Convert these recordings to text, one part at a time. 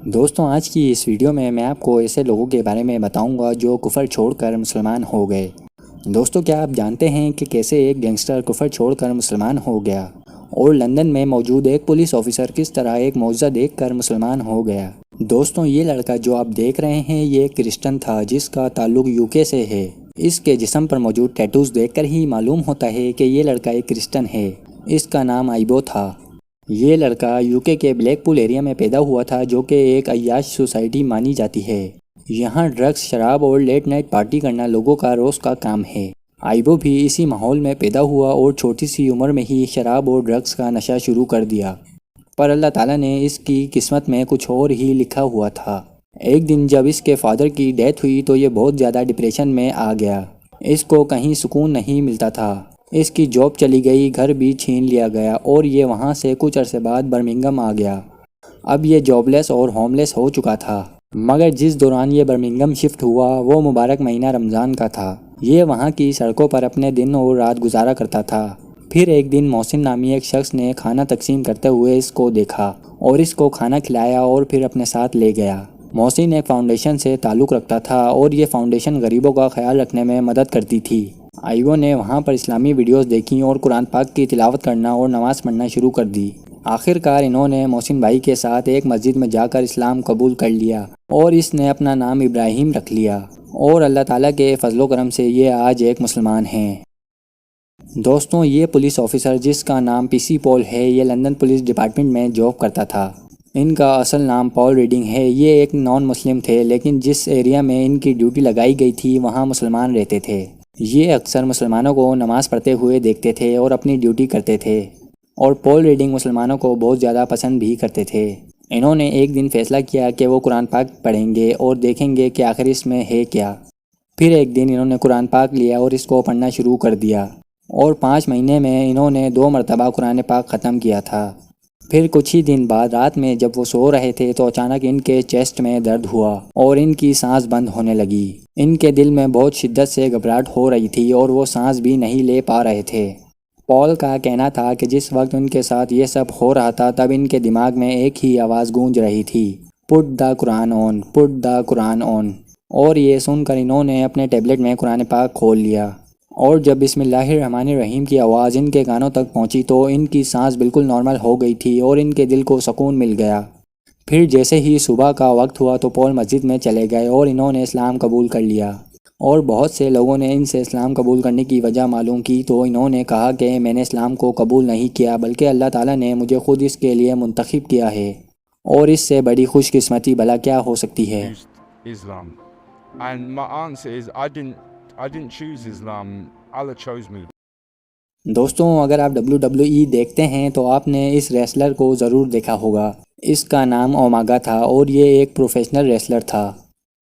دوستوں آج کی اس ویڈیو میں آپ کو ایسے لوگوں کے بارے میں بتاؤں گا جو کفر چھوڑ کر مسلمان ہو گئے۔ دوستوں کیا آپ جانتے ہیں کہ کیسے ایک گینگسٹر کفر چھوڑ کر مسلمان ہو گیا اور لندن میں موجود ایک پولیس آفیسر کس طرح ایک معجزہ دیکھ کر مسلمان ہو گیا؟ دوستوں یہ لڑکا جو آپ دیکھ رہے ہیں یہ ایک کرسچن تھا جس کا تعلق UK سے ہے۔ اس کے جسم پر موجود ٹیٹوز دیکھ کر ہی معلوم ہوتا ہے کہ یہ لڑکا ایک کرسچن ہے۔ اس کا نام آئیبو تھا۔ یہ لڑکا UK کے بلیک پول ایریا میں پیدا ہوا تھا جو کہ ایک عیاش سوسائٹی مانی جاتی ہے۔ یہاں ڈرگز، شراب اور لیٹ نائٹ پارٹی کرنا لوگوں کا روز کا کام ہے۔ آئیبو بھی اسی ماحول میں پیدا ہوا اور چھوٹی سی عمر میں ہی شراب اور ڈرگز کا نشہ شروع کر دیا، پر اللہ تعالیٰ نے اس کی قسمت میں کچھ اور ہی لکھا ہوا تھا۔ ایک دن جب اس کے فادر کی ڈیتھ ہوئی تو یہ بہت زیادہ ڈپریشن میں آ گیا۔ اس کو کہیں سکون نہیں ملتا تھا۔ اس کی جاب چلی گئی، گھر بھی چھین لیا گیا اور یہ وہاں سے کچھ عرصے بعد برمنگھم آ گیا۔ اب یہ جاب لیس اور ہوم لیس ہو چکا تھا، مگر جس دوران یہ برمنگھم شفٹ ہوا وہ مبارک مہینہ رمضان کا تھا۔ یہ وہاں کی سڑکوں پر اپنے دن اور رات گزارا کرتا تھا۔ پھر ایک دن محسن نامی ایک شخص نے کھانا تقسیم کرتے ہوئے اس کو دیکھا اور اس کو کھانا کھلایا اور پھر اپنے ساتھ لے گیا۔ محسن ایک فاؤنڈیشن سے تعلق رکھتا تھا اور یہ فاؤنڈیشن غریبوں کا خیال رکھنے میں مدد کرتی تھی۔ آئیبو نے وہاں پر اسلامی ویڈیوز دیکھیں اور قرآن پاک کی تلاوت کرنا اور نماز پڑھنا شروع کر دی۔ آخر کار انہوں نے محسن بھائی کے ساتھ ایک مسجد میں جا کر اسلام قبول کر لیا اور اس نے اپنا نام ابراہیم رکھ لیا، اور اللہ تعالیٰ کے فضل و کرم سے یہ آج ایک مسلمان ہیں۔ دوستوں یہ پولیس آفیسر جس کا نام PC پول ہے یہ لندن پولیس ڈپارٹمنٹ میں جاب کرتا تھا۔ ان کا اصل نام پال ریڈنگ ہے۔ یہ ایک نان مسلم تھے، لیکن جس ایریا میں ان کی ڈیوٹی لگائی گئی تھی وہاں مسلمان رہتے تھے۔ یہ اکثر مسلمانوں کو نماز پڑھتے ہوئے دیکھتے تھے اور اپنی ڈیوٹی کرتے تھے، اور پال ریڈنگ مسلمانوں کو بہت زیادہ پسند بھی کرتے تھے۔ انہوں نے ایک دن فیصلہ کیا کہ وہ قرآن پاک پڑھیں گے اور دیکھیں گے کہ آخر اس میں ہے کیا۔ پھر ایک دن انہوں نے قرآن پاک لیا اور اس کو پڑھنا شروع کر دیا، اور 5 مہینے میں انہوں نے 2 مرتبہ قرآن پاک ختم کیا تھا۔ پھر کچھ ہی دن بعد رات میں جب وہ سو رہے تھے تو اچانک ان کے چیسٹ میں درد ہوا اور ان کی سانس بند ہونے لگی۔ ان کے دل میں بہت شدت سے گھبراہٹ ہو رہی تھی اور وہ سانس بھی نہیں لے پا رہے تھے۔ پال کا کہنا تھا کہ جس وقت ان کے ساتھ یہ سب ہو رہا تھا تب ان کے دماغ میں ایک ہی آواز گونج رہی تھی، پٹ دا قرآن آن، پٹ دا قرآن آن۔ اور یہ سن کر انہوں نے اپنے ٹیبلٹ میں قرآن پاک کھول لیا، اور جب بسم اللہ الرحمن الرحیم کی آواز ان کے کانوں تک پہنچی تو ان کی سانس بالکل نارمل ہو گئی تھی اور ان کے دل کو سکون مل گیا۔ پھر جیسے ہی صبح کا وقت ہوا تو پال مسجد میں چلے گئے اور انہوں نے اسلام قبول کر لیا، اور بہت سے لوگوں نے ان سے اسلام قبول کرنے کی وجہ معلوم کی تو انہوں نے کہا کہ میں نے اسلام کو قبول نہیں کیا بلکہ اللہ تعالیٰ نے مجھے خود اس کے لیے منتخب کیا ہے، اور اس سے بڑی خوش قسمتی بھلا کیا ہو سکتی ہے۔ Islam. And my answer is I didn't choose Islam. Allah chose me. دوستوں اگر آپ WWE دیکھتے ہیں تو آپ نے اس ریسلر کو ضرور دیکھا ہوگا۔ اس کا نام اوماگا تھا اور یہ ایک پروفیشنل ریسلر تھا۔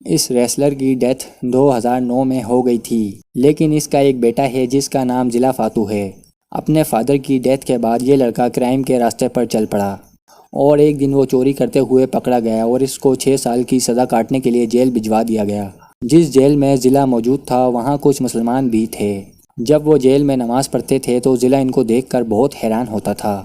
اس ریسلر کی ڈیتھ 2009 میں ہو گئی تھی، لیکن اس کا ایک بیٹا ہے جس کا نام ضلع فاتو ہے۔ اپنے فادر کی ڈیتھ کے بعد یہ لڑکا کرائم کے راستے پر چل پڑا، اور ایک دن وہ چوری کرتے ہوئے پکڑا گیا اور اس کو 6 سال کی سزا کاٹنے کے لیے جیل بھجوا دیا گیا۔ جس جیل میں ضلع موجود تھا وہاں کچھ مسلمان بھی تھے۔ جب وہ جیل میں نماز پڑھتے تھے تو ضلع ان کو دیکھ کر بہت حیران ہوتا تھا۔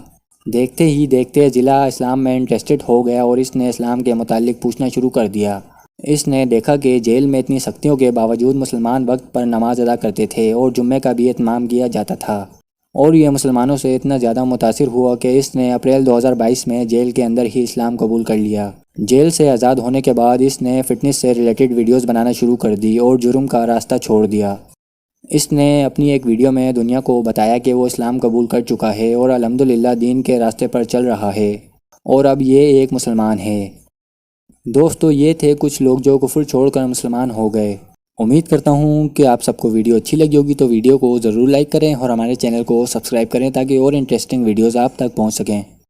دیکھتے ہی دیکھتے ضلع اسلام میں انٹرسٹڈ ہو گیا اور اس نے اسلام کے متعلق پوچھنا شروع کر دیا۔ اس نے دیکھا کہ جیل میں اتنی سختیوں کے باوجود مسلمان وقت پر نماز ادا کرتے تھے اور جمعے کا بھی اہتمام کیا جاتا تھا، اور یہ مسلمانوں سے اتنا زیادہ متاثر ہوا کہ اس نے اپریل 2022 میں جیل کے اندر ہی اسلام قبول کر لیا۔ جیل سے آزاد ہونے کے بعد اس نے فٹنس سے ریلیٹڈ ویڈیوز بنانا شروع کر دی اور جرم کا راستہ چھوڑ دیا۔ اس نے اپنی ایک ویڈیو میں دنیا کو بتایا کہ وہ اسلام قبول کر چکا ہے اور الحمدللہ دین کے راستے پر چل رہا ہے، اور اب یہ ایک مسلمان ہے۔ دوستو یہ تھے کچھ لوگ جو کفر چھوڑ کر مسلمان ہو گئے۔ امید کرتا ہوں کہ آپ سب کو ویڈیو اچھی لگی ہوگی، تو ویڈیو کو ضرور لائک کریں اور ہمارے چینل کو سبسکرائب کریں تاکہ اور انٹرسٹنگ ویڈیوز آپ تک پہنچ سکیں۔